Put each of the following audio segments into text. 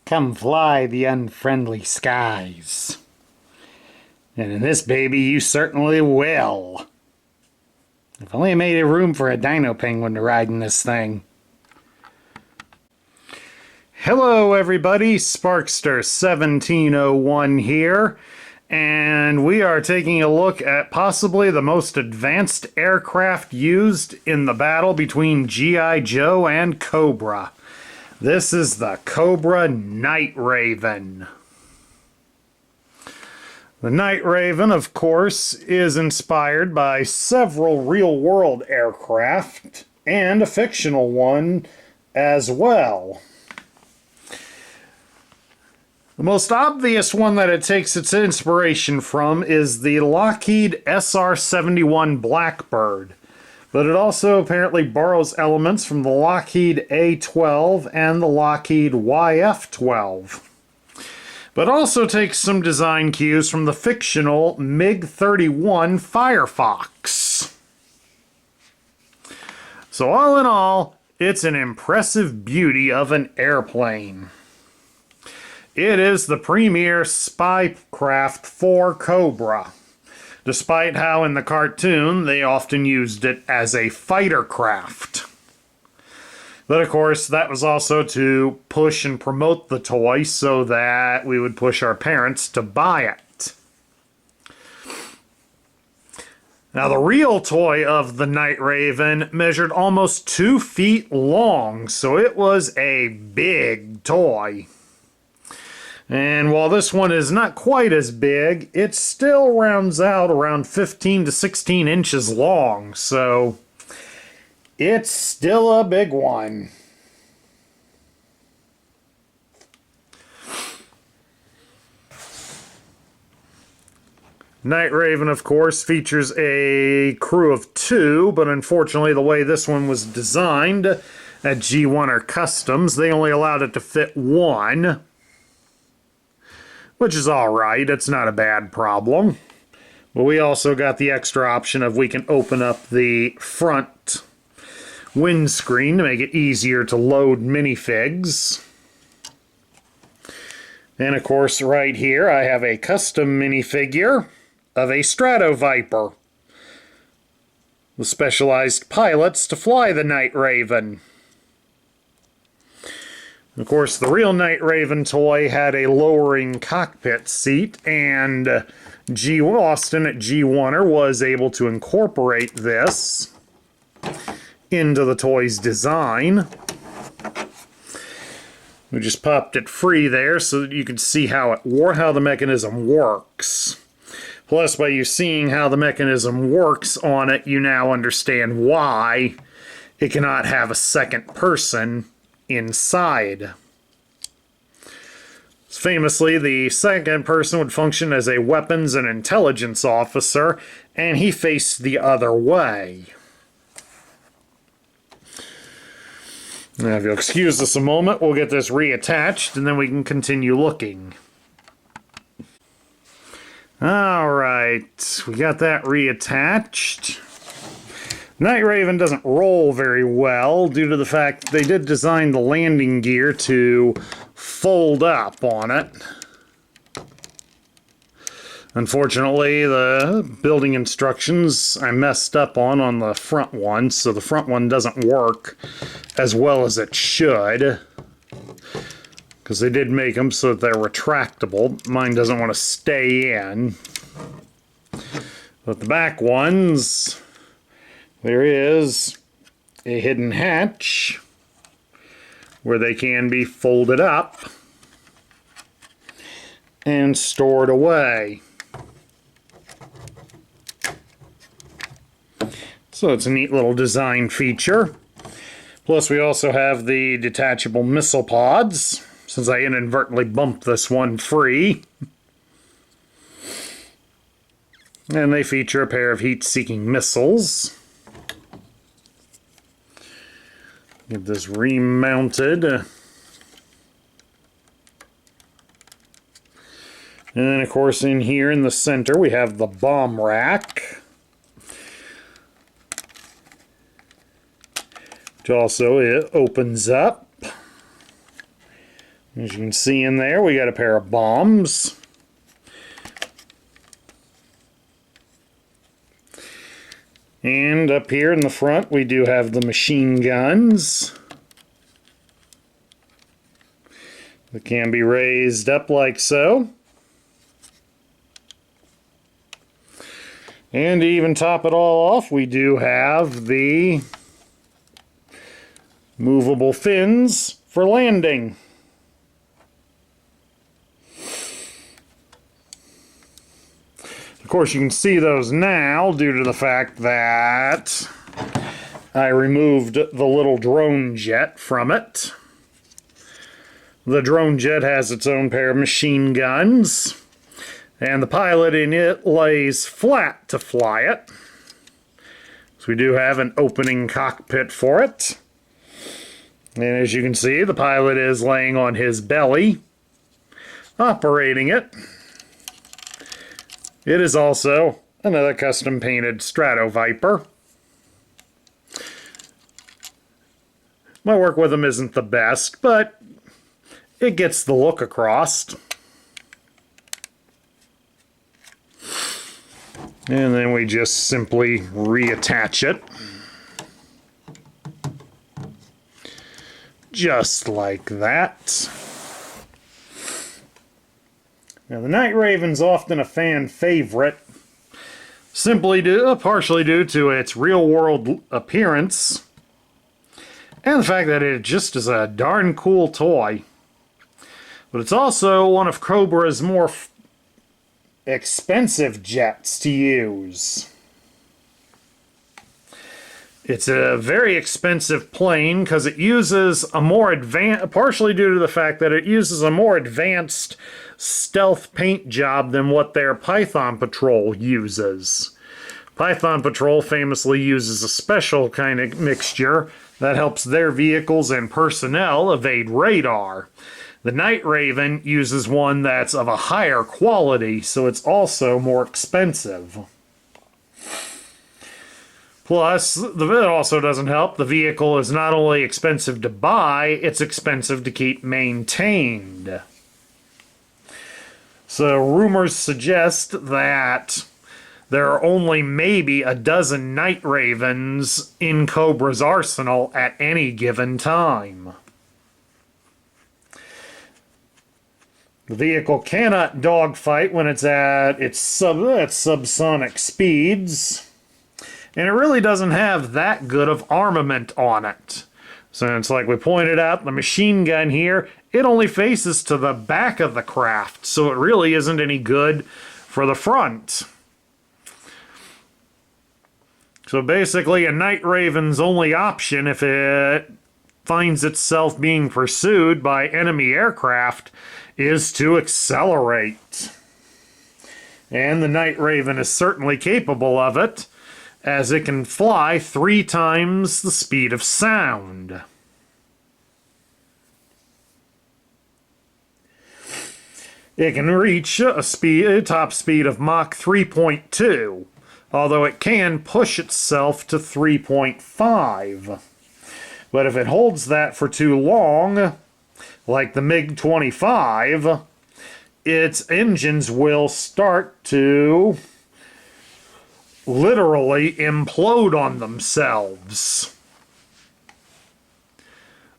Come fly the unfriendly skies. And in this baby, you certainly will. If only I made room for a dino penguin to ride in this thing. Hello everybody, Sparkster1701 here, and we are taking a look at possibly the most advanced aircraft used in the battle between G.I. Joe and Cobra. This is the Cobra Night Raven. The Night Raven, of course, is inspired by several real-world aircraft and a fictional one as well. The most obvious one that it takes its inspiration from is the Lockheed SR-71 Blackbird, but it also apparently borrows elements from the Lockheed A-12 and the Lockheed YF-12. But also takes some design cues from the fictional MiG-31 Firefox. So all in all, it's an impressive beauty of an airplane. It is the premier spy craft for Cobra, despite how in the cartoon they often used it as a fighter craft. But of course, that was also to push and promote the toy so that we would push our parents to buy it. Now, the real toy of the Night Raven measured almost 2 feet long, so it was a big toy. And while this one is not quite as big, it still rounds out around 15 to 16 inches long, so it's still a big one. Night Raven, of course, features a crew of 2, but unfortunately the way this one was designed at G1 or Customs, they only allowed it to fit 1. Which is alright, it's not a bad problem. But we also got the extra option of we can open up the front windscreen to make it easier to load minifigs. And of course right here I have a custom minifigure of a Strato Viper with specialized pilots to fly the Night Raven. Of course, the real Night Raven toy had a lowering cockpit seat, and Austin at G1er was able to incorporate this into the toy's design. We just popped it free there so that you could see how the mechanism works. Plus, by you seeing how the mechanism works on it, you now understand why it cannot have a second person inside. Famously, the second person would function as a weapons and intelligence officer, and he faced the other way. Now, if you'll excuse us a moment, we'll get this reattached, and then we can continue looking. Alright, we got that reattached. Night Raven doesn't roll very well due to the fact they did design the landing gear to fold up on it. Unfortunately, the building instructions I messed up on the front one, so the front one doesn't work as well as it should. Because they did make them so that they're retractable. Mine doesn't want to stay in. But the back ones, there is a hidden hatch where they can be folded up and stored away. So it's a neat little design feature. Plus we also have the detachable missile pods, since I inadvertently bumped this one free. And they feature a pair of heat-seeking missiles. Get this remounted. And then, of course, in here in the center, we have the bomb rack. Which also it opens up. As you can see in there, we got a pair of bombs. And up here in the front, we do have the machine guns. That can be raised up like so. And to even top it all off, we do have the movable fins for landing. Of course, you can see those now due to the fact that I removed the little drone jet from it. The drone jet has its own pair of machine guns, and the pilot in it lays flat to fly it. So we do have an opening cockpit for it. And as you can see, the pilot is laying on his belly, operating it. It is also another custom painted Strato Viper. My work with them isn't the best, but it gets the look across. And then we just simply reattach it. Just like that. Now, the Night Raven's often a fan favorite, partially due to its real-world appearance, and the fact that it just is a darn cool toy. But it's also one of Cobra's more expensive jets to use. It's a very expensive plane because it uses a more advanced, partially due to the fact that it uses a more advanced stealth paint job than what their Python Patrol uses. Python Patrol famously uses a special kind of mixture that helps their vehicles and personnel evade radar. The Night Raven uses one that's of a higher quality, so it's also more expensive. Plus, it also doesn't help. The vehicle is not only expensive to buy, it's expensive to keep maintained. So rumors suggest that there are only maybe a dozen Night Ravens in Cobra's arsenal at any given time. The vehicle cannot dogfight when it's at its subsonic speeds, and it really doesn't have that good of armament on it. Since, like we pointed out, the machine gun here, it only faces to the back of the craft, so it really isn't any good for the front. So basically, a Night Raven's only option if it finds itself being pursued by enemy aircraft is to accelerate. And the Night Raven is certainly capable of it, as it can fly 3 times the speed of sound. It can reach a top speed of Mach 3.2, although it can push itself to 3.5. But if it holds that for too long, like the MiG-25, its engines will start to literally implode on themselves.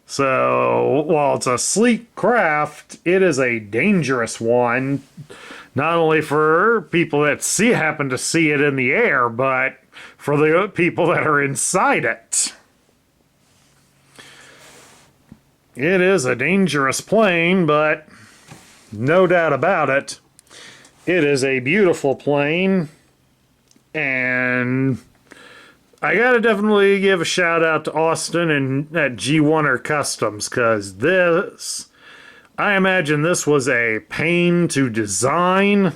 So, while it's a sleek craft, it is a dangerous one, not only for people that happen to see it in the air, but for the people that are inside it. It is a dangerous plane, but no doubt about it, it is a beautiful plane, and I gotta definitely give a shout out to Austin and at G1er Customs, because I imagine this was a pain to design,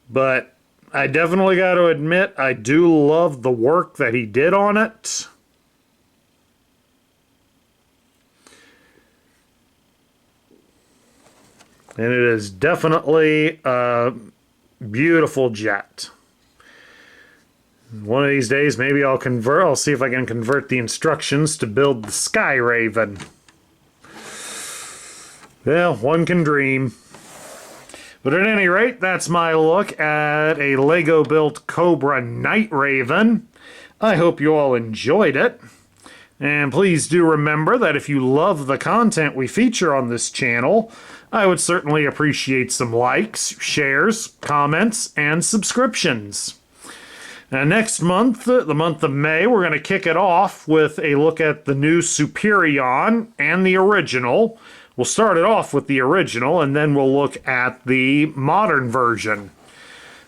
but I definitely got to admit I do love the work that he did on it. And it is definitely a beautiful jet. One of these days, maybe I'll see if I can convert the instructions to build the Sky Raven. Well, one can dream. But at any rate, that's my look at a Lego-built Cobra Night Raven. I hope you all enjoyed it. And please do remember that if you love the content we feature on this channel, I would certainly appreciate some likes, shares, comments, and subscriptions. And next month, the month of May, we're going to kick it off with a look at the new Superion and the original. We'll start it off with the original, and then we'll look at the modern version.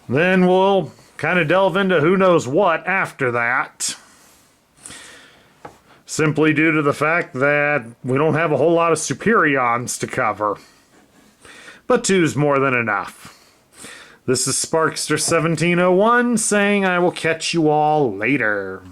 Then we'll kind of delve into who knows what after that. Simply due to the fact that we don't have a whole lot of Superions to cover. But two's more than enough. This is Sparkster1701 saying I will catch you all later.